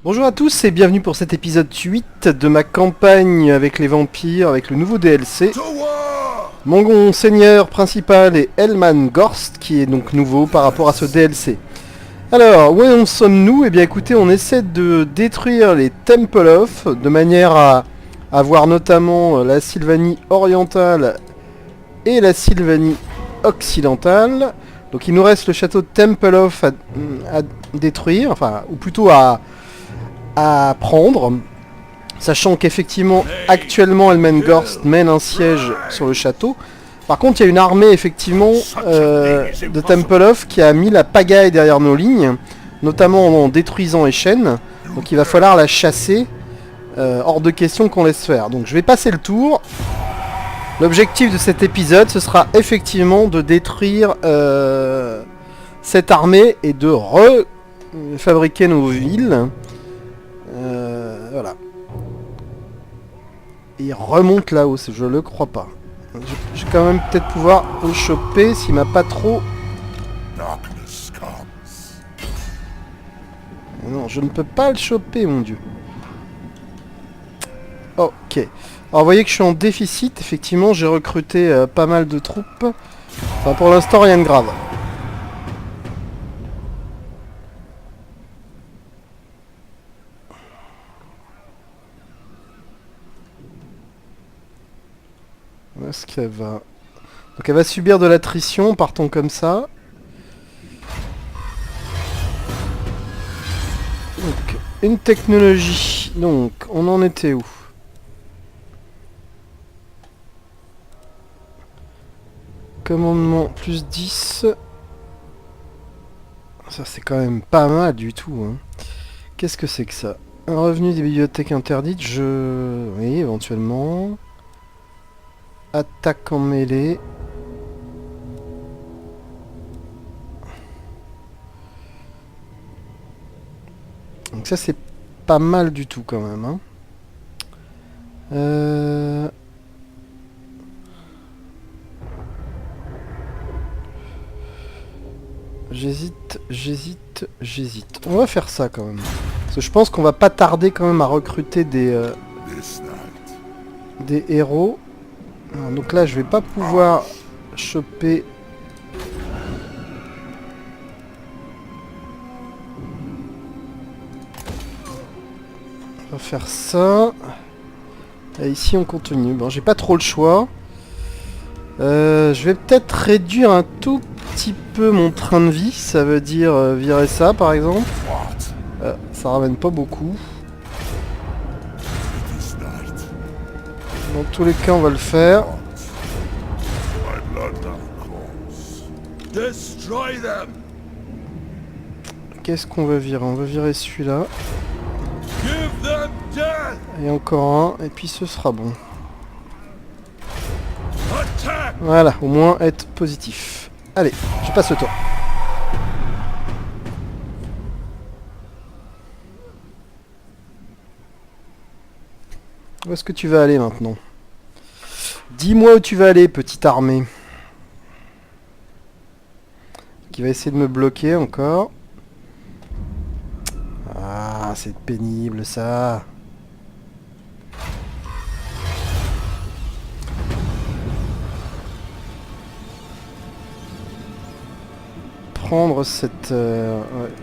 Bonjour à tous et bienvenue pour cet épisode 8 de ma campagne avec les vampires, avec le nouveau DLC. Mon seigneur principal est Elman Gorst, qui est donc nouveau par rapport à ce DLC. Alors, où en sommes-nous? Eh bien écoutez, on essaie de détruire les Temple of, de manière à avoir notamment la Sylvanie orientale et la Sylvanie occidentale. Donc il nous reste le château de Temple of à détruire, enfin, ou plutôt à prendre, sachant qu'effectivement actuellement Elmengorst mène un siège sur le château. Par contre il y a une armée effectivement de Temple of qui a mis la pagaille derrière nos lignes, notamment en détruisant Echen, donc il va falloir la chasser, hors de question qu'on laisse faire. Donc je vais passer le tour. L'objectif de cet épisode ce sera effectivement de détruire cette armée et de refabriquer nos villes. Voilà. Et il remonte là-haut, je le crois pas. Je vais quand même peut-être pouvoir le choper s'il m'a pas trop... Non, je ne peux pas le choper, mon dieu. Ok. Alors, vous voyez que je suis en déficit. Effectivement, j'ai recruté pas mal de troupes. Enfin, pour l'instant, rien de grave. Où est-ce qu'elle va? Donc elle va subir de l'attrition, partons comme ça. Donc, une technologie. Donc, on en était où? Commandement plus 10. Ça c'est quand même pas mal du tout. Hein. Qu'est-ce que c'est que ça? Un revenu des bibliothèques interdites, oui, éventuellement. Attaque en mêlée. Donc ça c'est pas mal du tout quand même. Hein. J'hésite. On va faire ça quand même. Parce que je pense qu'on va pas tarder quand même à recruter des héros. Alors, donc là je vais pas pouvoir choper... On va faire ça. Et ici on continue. Bon, j'ai pas trop le choix. Je vais peut-être réduire un tout petit peu mon train de vie. Ça veut dire virer ça par exemple. Ça ramène pas beaucoup. Dans tous les cas on va le faire. Qu'est-ce qu'on va virer? On va virer celui-là. Et encore un, et puis ce sera bon. Voilà, au moins être positif. Allez, je passe le tour. Où est-ce que tu vas aller maintenant? Dis-moi où tu vas aller, petite armée. Qui va essayer de me bloquer encore. Ah, c'est pénible ça. Prendre cette... ouais.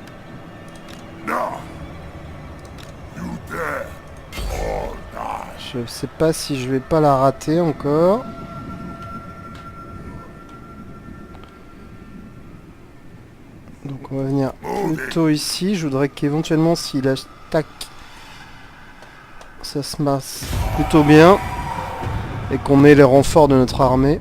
Je sais pas si je vais pas la rater encore. Donc on va venir plutôt ici. Je voudrais qu'éventuellement s'il attaque, ça se masse plutôt bien. Et qu'on ait les renforts de notre armée.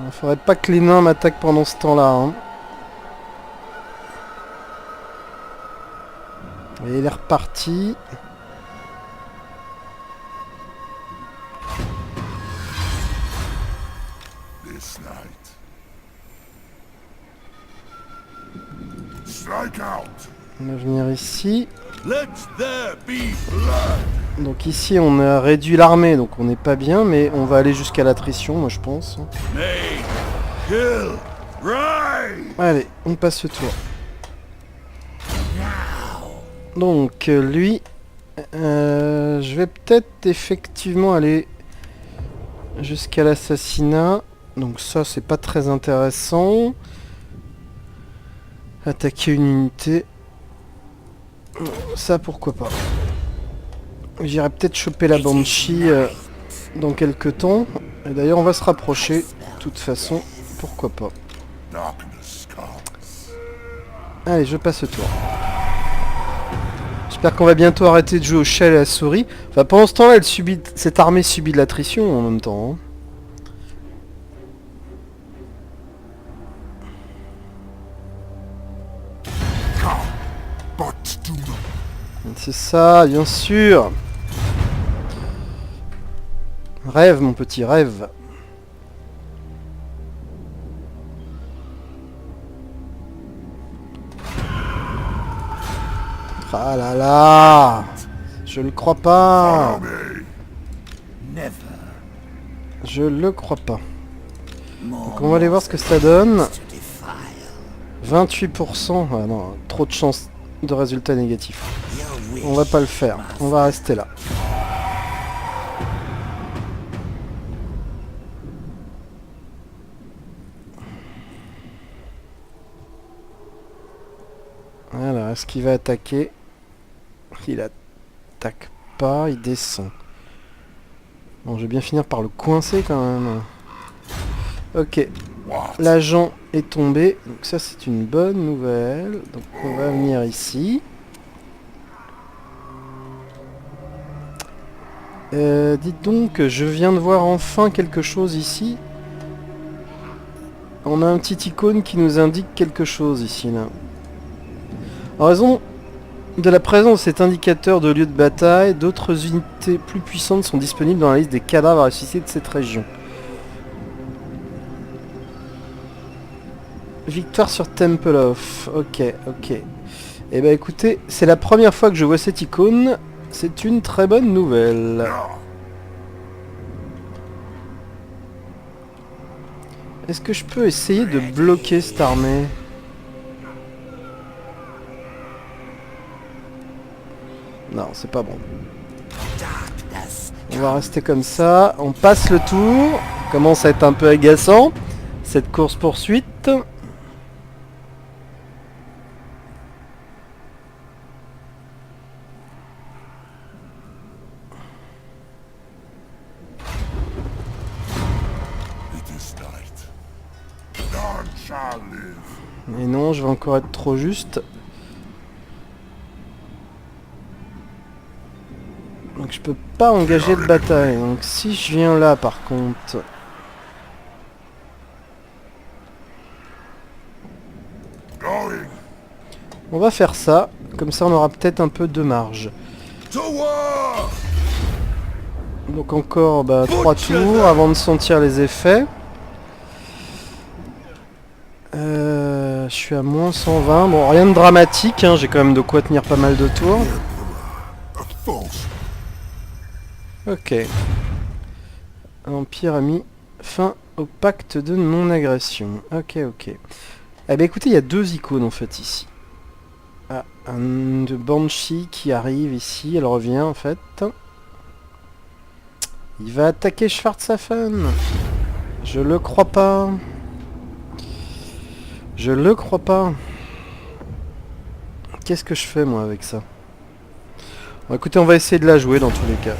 Il faudrait pas que les nains m'attaquent pendant ce temps-là. Hein. Et il est reparti. On va venir ici. Donc ici on a réduit l'armée, donc on n'est pas bien, mais on va aller jusqu'à l'attrition, moi je pense. Allez, on passe ce tour. Donc, lui... je vais peut-être effectivement aller jusqu'à l'assassinat. Donc ça, c'est pas très intéressant. Attaquer une unité. Ça, pourquoi pas. J'irai peut-être choper la Banshee dans quelques temps. Et d'ailleurs, on va se rapprocher. De toute façon, pourquoi pas. Allez, je passe le tour. J'espère qu'on va bientôt arrêter de jouer au chat et à la souris. Enfin, pendant ce temps-là, cette armée subit de l'attrition en même temps. Hein. C'est ça, bien sûr. Rêve, mon petit, rêve. Ah là là, je le crois pas. Je le crois pas. Donc on va aller voir ce que ça donne. 28%. Ah non, trop de chance de résultats négatifs. On va pas le faire. On va rester là. Alors, est-ce qu'il va attaquer? Il attaque pas, il descend. Bon, je vais bien finir par le coincer quand même. Ok. L'agent est tombé. Donc ça, c'est une bonne nouvelle. Donc on va venir ici. Dites donc, je viens de voir enfin quelque chose ici. On a un petit icône qui nous indique quelque chose ici, là. En raison de la présence de cet indicateur de lieu de bataille, d'autres unités plus puissantes sont disponibles dans la liste des cadavres ressuscités de cette région. Victoire sur Temple of. Ok, ok. Eh ben écoutez, c'est la première fois que je vois cette icône. C'est une très bonne nouvelle. Est-ce que je peux essayer de bloquer cette armée ? Non, c'est pas bon. On va rester comme ça. On passe le tour. Ça commence à être un peu agaçant, cette course-poursuite. Mais non, je vais encore être trop juste. Donc je peux pas engager de bataille. Donc si je viens là par contre... On va faire ça. Comme ça on aura peut-être un peu de marge. Donc encore 3 tours avant de sentir les effets. Je suis à moins 120. Bon, rien de dramatique. Hein. J'ai quand même de quoi tenir pas mal de tours. Ok. L'Empire a mis fin au pacte de non-agression. Ok, ok. Eh bien écoutez, il y a 2 icônes en fait ici. Ah, un de Banshee qui arrive ici. Elle revient en fait. Il va attaquer Schwarzhafen. Je le crois pas. Je le crois pas. Qu'est-ce que je fais moi avec ça? Bon, écoutez, on va essayer de la jouer dans tous les cas.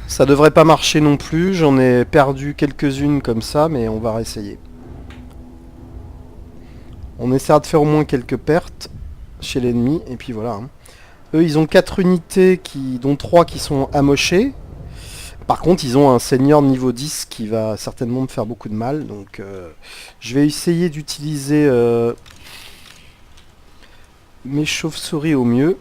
Ça devrait pas marcher non plus. J'en ai perdu quelques-unes comme ça, mais on va réessayer. On essaiera de faire au moins quelques pertes chez l'ennemi, et puis voilà. Hein. Eux, ils ont 4 unités, dont 3 qui sont amochées. Par contre, ils ont un seigneur niveau 10 qui va certainement me faire beaucoup de mal. Donc, je vais essayer d'utiliser mes chauves-souris au mieux.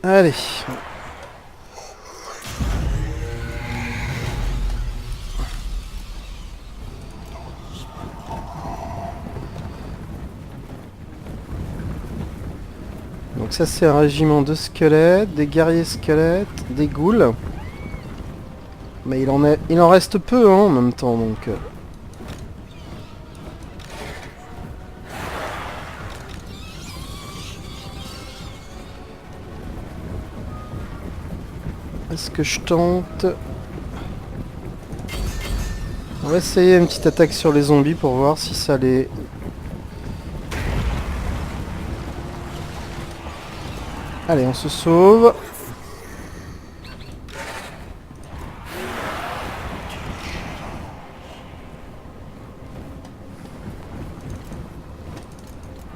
Allez. Donc Donc ça c'est un régiment de squelettes, des guerriers squelettes, des ghouls. Mais il en reste peu hein, en même temps donc. Est-ce que je tente? On va essayer une petite attaque sur les zombies pour voir si ça les... Allez, on se sauve.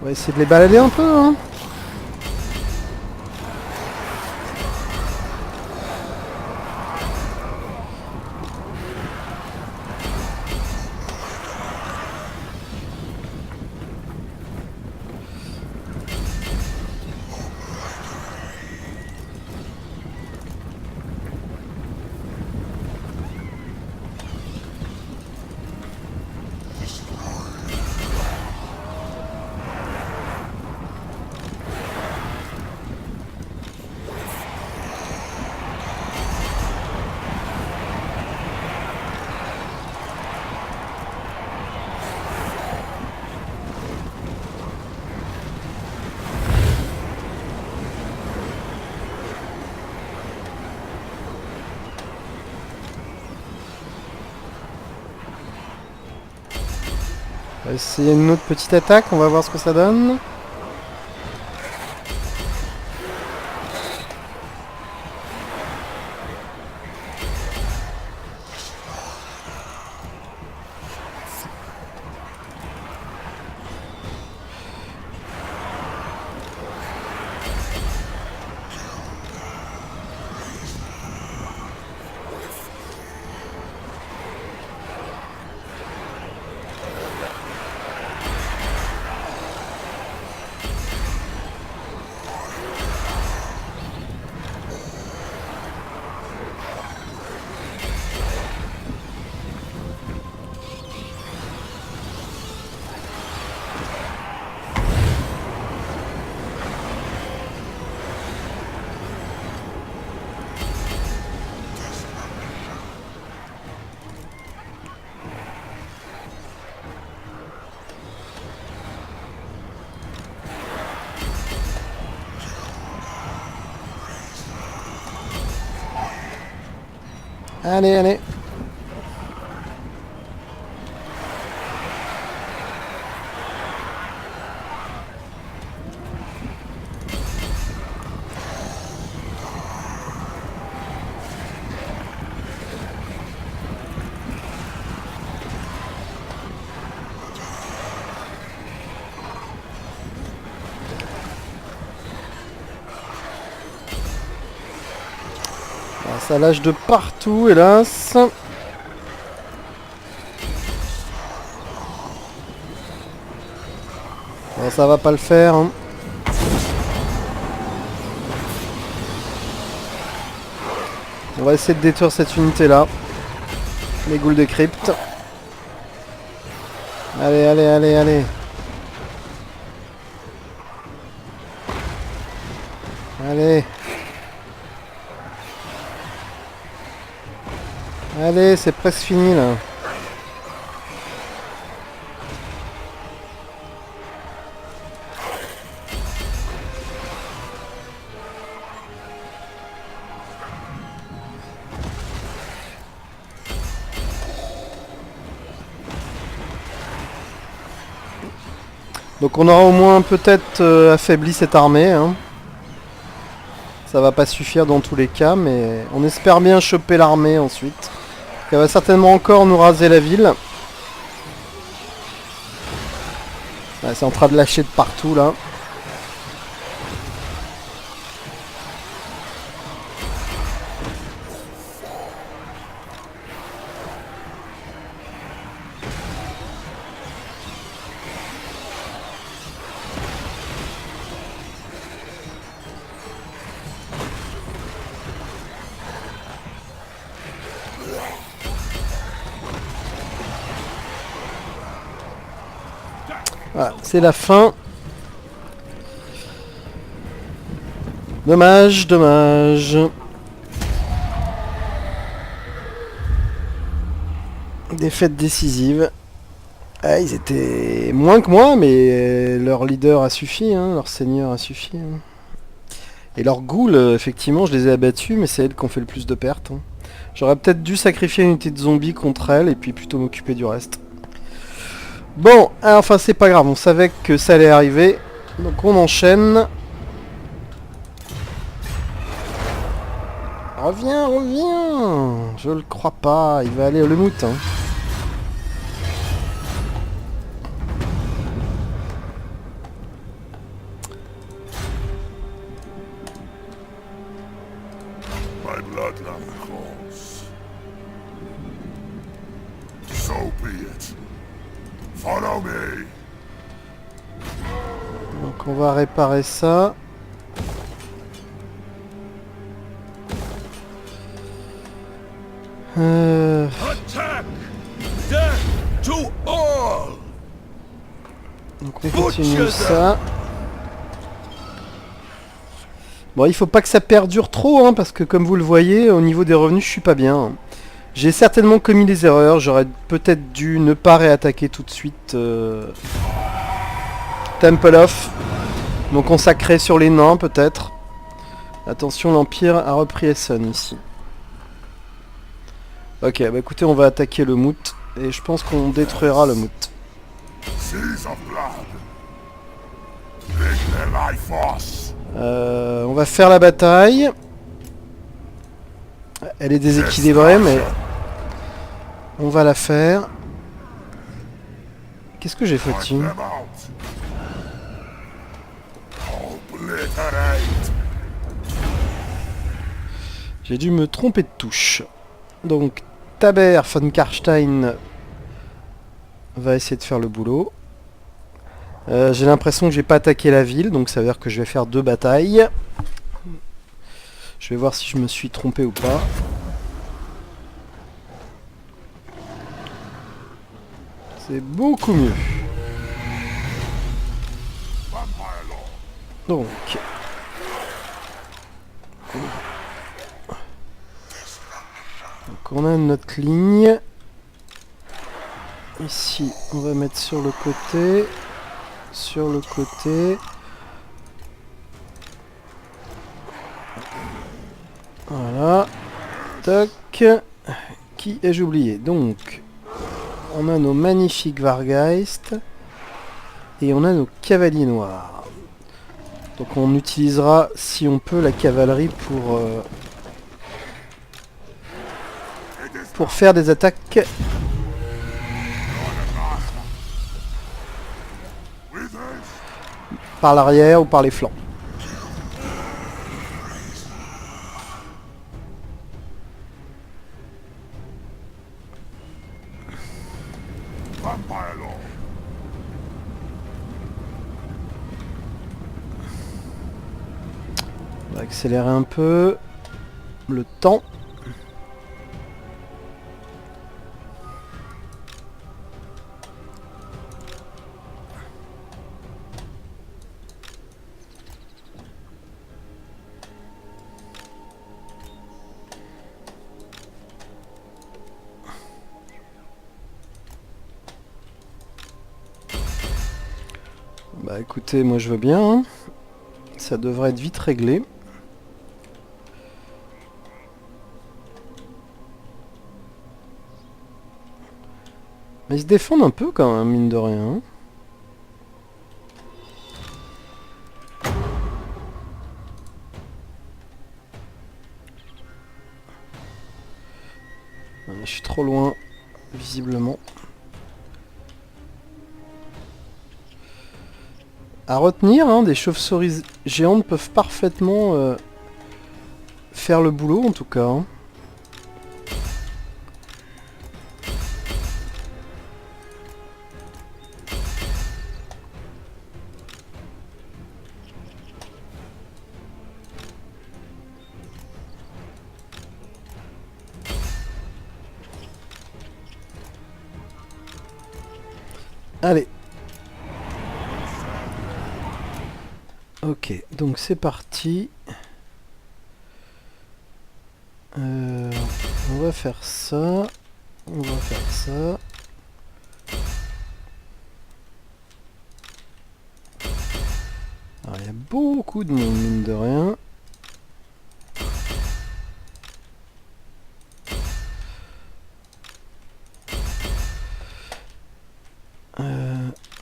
On va essayer de les balader un peu, hein. On va essayer une autre petite attaque, on va voir ce que ça donne. Allez, allez. Alors, ça lâche de partout, hélas. Bon, ça va pas le faire. Hein. On va essayer de détruire cette unité là. Les ghouls de crypte. Allez, allez, allez, allez. Allez. Allez, c'est presque fini là. Donc on aura au moins peut-être affaibli cette armée. Hein. Ça va pas suffire dans tous les cas, mais on espère bien choper l'armée ensuite. Elle va certainement encore nous raser la ville. Ouais, c'est en train de lâcher de partout là. Voilà, c'est la fin. Dommage, dommage. Défaite décisive. Ah, ils étaient moins que moi, mais leur leader a suffi, hein, leur seigneur a suffi. Hein. Et leur ghoul, effectivement, je les ai abattus, mais c'est elles qui ont fait le plus de pertes. Hein. J'aurais peut-être dû sacrifier une unité de zombies contre elles, et puis plutôt m'occuper du reste. Bon, enfin c'est pas grave, on savait que ça allait arriver. Donc on enchaîne. Reviens, reviens. Je le crois pas, il va aller le mout. Hein. My bloodline calls. So be it. Follow me. Donc on va réparer ça. Attack! Death to all! Donc on continue ça. Bon, il faut pas que ça perdure trop, hein, parce que comme vous le voyez, au niveau des revenus, je suis pas bien. J'ai certainement commis des erreurs, j'aurais peut-être dû ne pas réattaquer tout de suite Temple of. Donc consacré sur les nains, peut-être. Attention, l'Empire a repris Essen, ici. Ok, bah écoutez, on va attaquer le mout, et je pense qu'on détruira le mout. On va faire la bataille. Elle est déséquilibrée, mais on va la faire. Qu'est-ce que j'ai foutu? J'ai dû me tromper de touche. Donc, Taber von Karstein va essayer de faire le boulot. J'ai l'impression que j'ai pas attaqué la ville, donc ça veut dire que je vais faire 2 batailles. Je vais voir si je me suis trompé ou pas. C'est beaucoup mieux. Donc on a notre ligne. Ici, on va mettre sur le côté. Sur le côté. Voilà. Toc. Qui ai-je oublié? Donc, on a nos magnifiques Vargeist. Et on a nos cavaliers noirs. Donc on utilisera, si on peut, la cavalerie pour faire des attaques par l'arrière ou par les flancs. On va accélérer un peu le temps. Bah écoutez, moi je veux bien, hein. Ça devrait être vite réglé. Mais ils se défendent un peu quand même, mine de rien. Je suis trop loin, visiblement. À retenir, hein, des chauves-souris géantes peuvent parfaitement faire le boulot, en tout cas. Hein. Allez. Ok, donc c'est parti. faire ça. On va faire ça. Alors, il y a beaucoup de monde, mine de rien.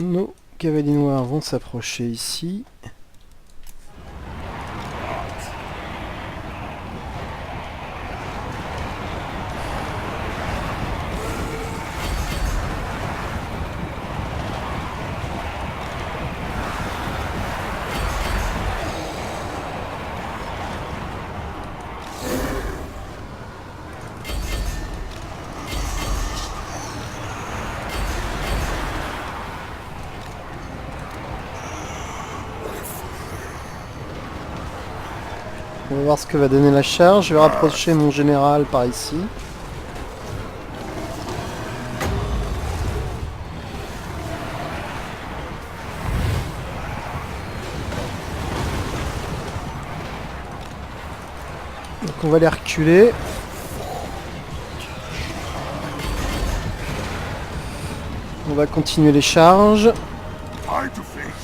Nos cavaliers noirs vont s'approcher ici. On va voir ce que va donner la charge. Je vais rapprocher mon général par ici. Donc on va les reculer. On va continuer les charges. Time to feast.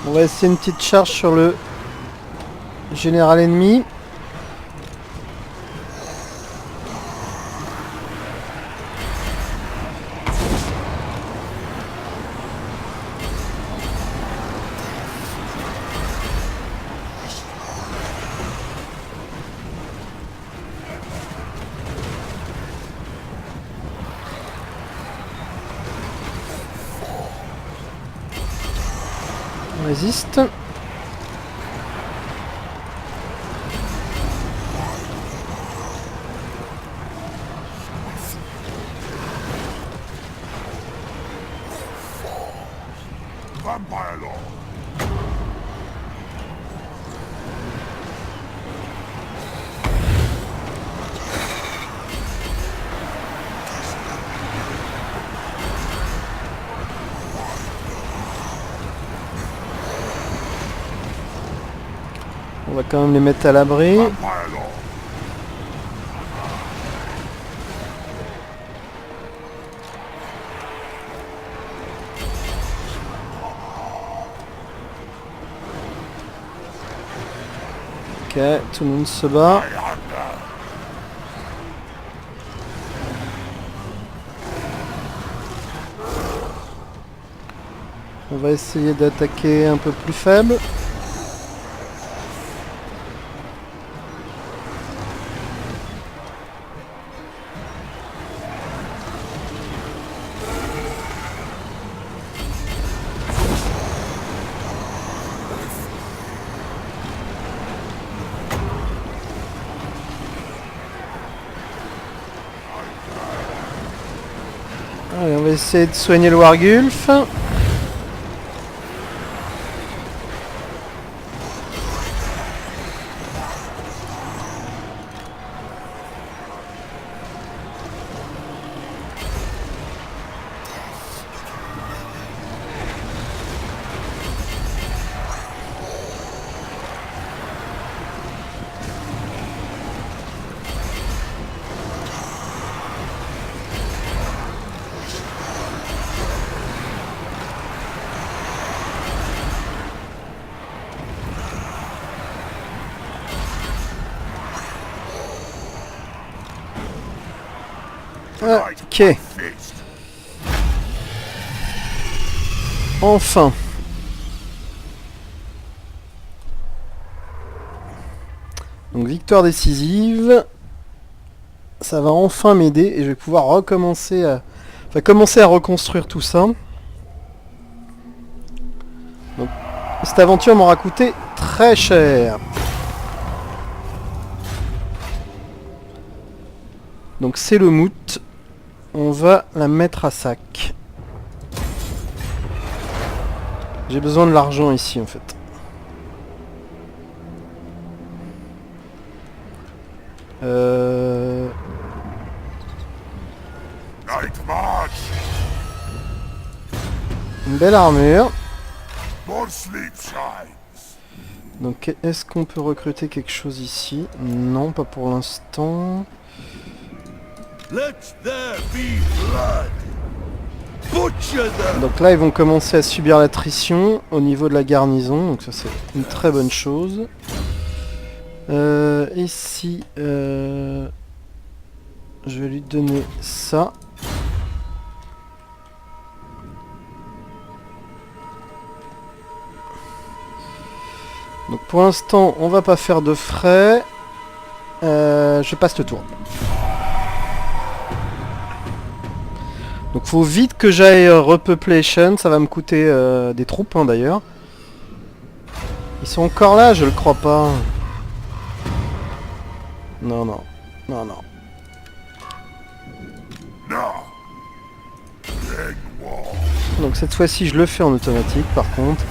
On va essayer une petite charge sur le général ennemi. On résiste. Vampire Lord. On va quand même les mettre à l'abri. Vampire Lord. Ok, tout le monde se bat. I hunger. On va essayer d'attaquer un peu plus faible. Allez, on va essayer de soigner le Wargulf. Ok, Feast. enfin. Donc victoire décisive. Ça va enfin m'aider et je vais pouvoir recommencer à... Enfin, commencer à reconstruire tout ça. Donc, cette aventure m'aura coûté très cher. Donc c'est le mout. On va la mettre à sac. J'ai besoin de l'argent ici en fait. Night march. Une belle armure. More sleep shines. Donc est-ce qu'on peut recruter quelque chose ici? Non, pas pour l'instant. Let there be blood. Butcher them. Donc là ils vont commencer à subir l'attrition au niveau de la garnison. Donc ça c'est une très bonne chose. Ici, je vais lui donner ça. Donc pour l'instant, on va pas faire de frais. Je passe le tour. Donc faut vite que j'aille repopulation. Ça va me coûter des troupes hein, d'ailleurs. Ils sont encore là, je le crois pas. Non, non. Non, non. Donc cette fois-ci, je le fais en automatique par contre.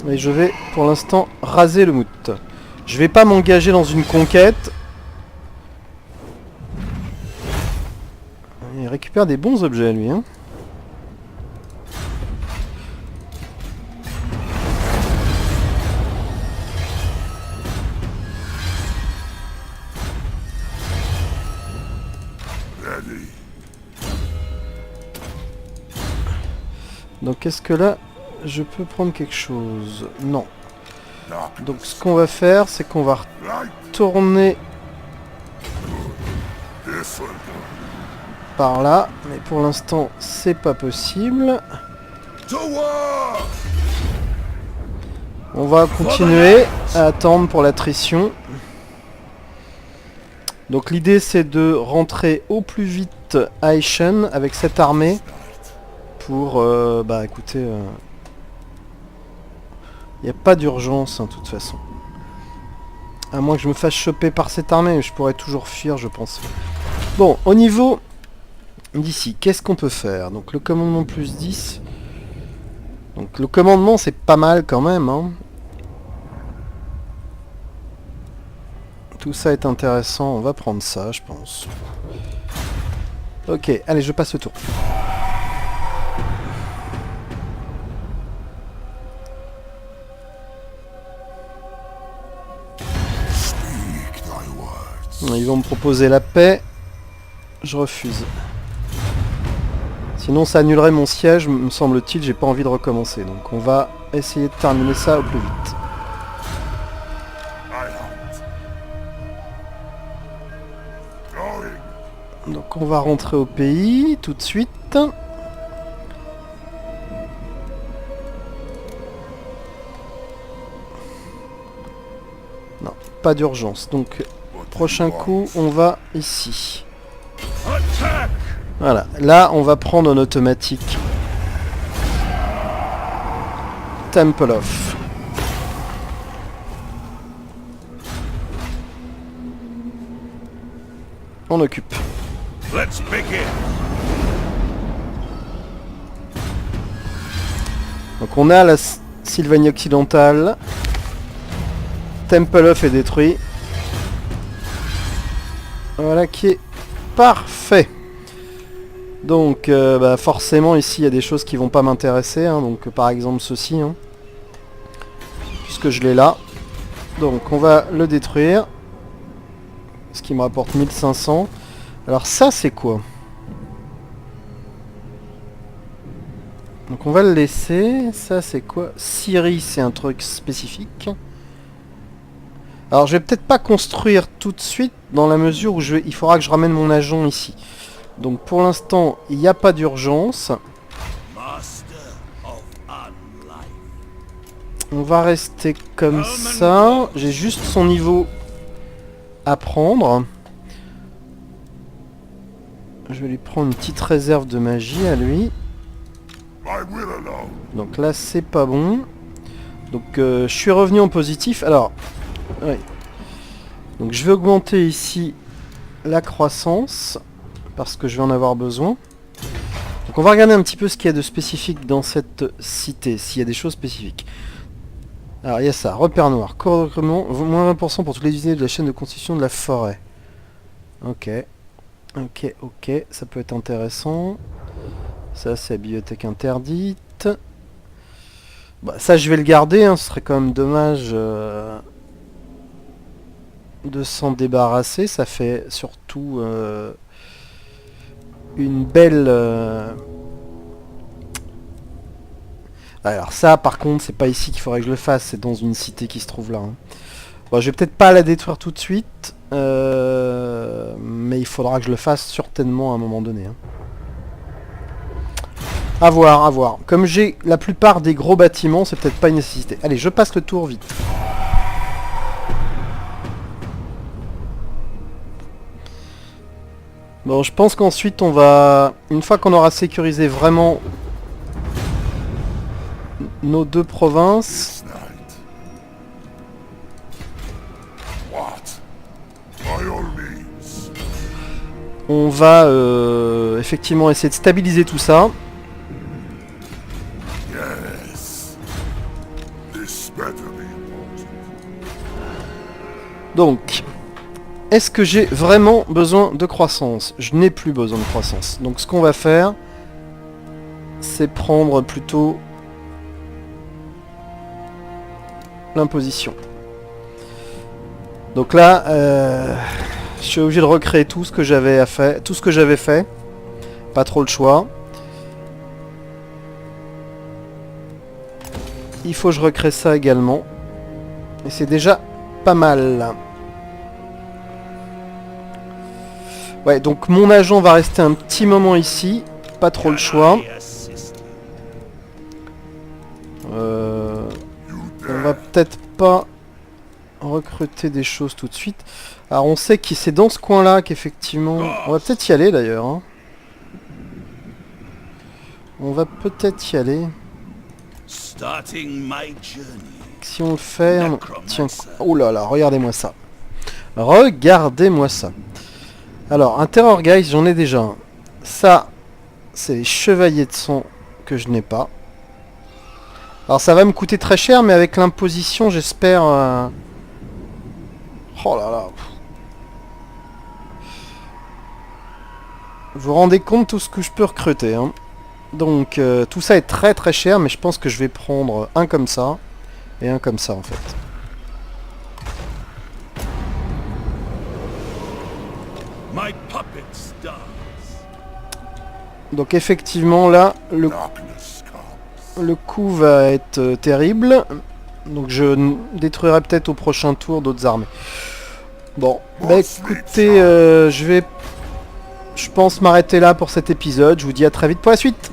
Et je vais pour l'instant raser le mout. Je vais pas m'engager dans une conquête. Il récupère des bons objets lui hein. Donc est-ce que là je peux prendre quelque chose? Non. Donc ce qu'on va faire c'est qu'on va retourner par là. Mais pour l'instant c'est pas possible. On va continuer à attendre pour l'attrition. Donc l'idée c'est de rentrer au plus vite à Aishen avec cette armée. Pour, bah écoutez, il n'y a pas d'urgence de toute façon. À moins que je me fasse choper par cette armée, je pourrais toujours fuir je pense. Bon, au niveau d'ici, qu'est-ce qu'on peut faire? Donc le commandement plus 10. Donc le commandement c'est pas mal quand même. Hein. Tout ça est intéressant, on va prendre ça je pense. Ok, allez je passe le tour. Ils vont me proposer la paix. Je refuse. Sinon ça annulerait mon siège, me semble-t-il, j'ai pas envie de recommencer. Donc on va essayer de terminer ça au plus vite. Donc on va rentrer au pays tout de suite. Non, pas d'urgence. Donc prochain coup, on va ici. Voilà, là on va prendre en automatique Temple of. On occupe. Donc on a la Sylvanie occidentale. Temple of est détruit. Voilà qui est parfait. Donc bah forcément ici il y a des choses qui vont pas m'intéresser. Hein, donc par exemple ceci. Hein, puisque je l'ai là. Donc on va le détruire. Ce qui me rapporte 1500. Alors ça c'est quoi? Donc on va le laisser. Ça c'est quoi? Syrie c'est un truc spécifique. Alors je vais peut-être pas construire tout de suite dans la mesure où il faudra que je ramène mon agent ici. Donc pour l'instant il n'y a pas d'urgence. On va rester comme ça. J'ai juste son niveau à prendre. Je vais lui prendre une petite réserve de magie à lui. Donc là c'est pas bon. Donc je suis revenu en positif. Alors, oui. Donc je vais augmenter ici la croissance, parce que je vais en avoir besoin. Donc on va regarder un petit peu ce qu'il y a de spécifique dans cette cité, s'il y a des choses spécifiques. Alors il y a ça, repère noir, cours de recrutement, moins 20% pour toutes les unités de la chaîne de construction de la forêt. Ok. Ok, ça peut être intéressant. Ça c'est la bibliothèque interdite. Bah, ça je vais le garder, hein. Ce serait quand même dommage de s'en débarrasser. Ça fait surtout une belle... Alors ça par contre c'est pas ici qu'il faudrait que je le fasse, c'est dans une cité qui se trouve là. Hein. Bon, je vais peut-être pas la détruire tout de suite, mais il faudra que je le fasse certainement à un moment donné. Hein. À voir, à voir. Comme j'ai la plupart des gros bâtiments, c'est peut-être pas une nécessité. Allez, je passe le tour vite. Bon, je pense qu'ensuite on va... Une fois qu'on aura sécurisé vraiment nos deux provinces... On va effectivement essayer de stabiliser tout ça. Donc, est-ce que j'ai vraiment besoin de croissance? Je n'ai plus besoin de croissance. Donc ce qu'on va faire, c'est prendre plutôt l'imposition. Donc là, je suis obligé de recréer tout ce que j'avais fait. Pas trop le choix. Il faut que je recrée ça également. Et c'est déjà pas mal. Ouais, donc mon agent va rester un petit moment ici. Pas trop le choix. On va peut-être pas recruter des choses tout de suite. Alors on sait que c'est dans ce coin-là qu'effectivement... On va peut-être y aller d'ailleurs. Hein. On va peut-être y aller. Si on le fait... Tiens... Oh là là, regardez-moi ça. Regardez-moi ça. Alors, un Terror Guys, j'en ai déjà un. Ça, c'est les chevaliers de sang que je n'ai pas. Alors ça va me coûter très cher, mais avec l'imposition, j'espère... Oh là là. Vous vous rendez compte tout ce que je peux recruter. Hein. Donc tout ça est très très cher, mais je pense que je vais prendre un comme ça et un comme ça en fait. Donc effectivement là, le coup va être terrible. Donc je détruirai peut-être au prochain tour d'autres armées. Bon, bah écoutez, je pense m'arrêter là pour cet épisode. Je vous dis à très vite pour la suite.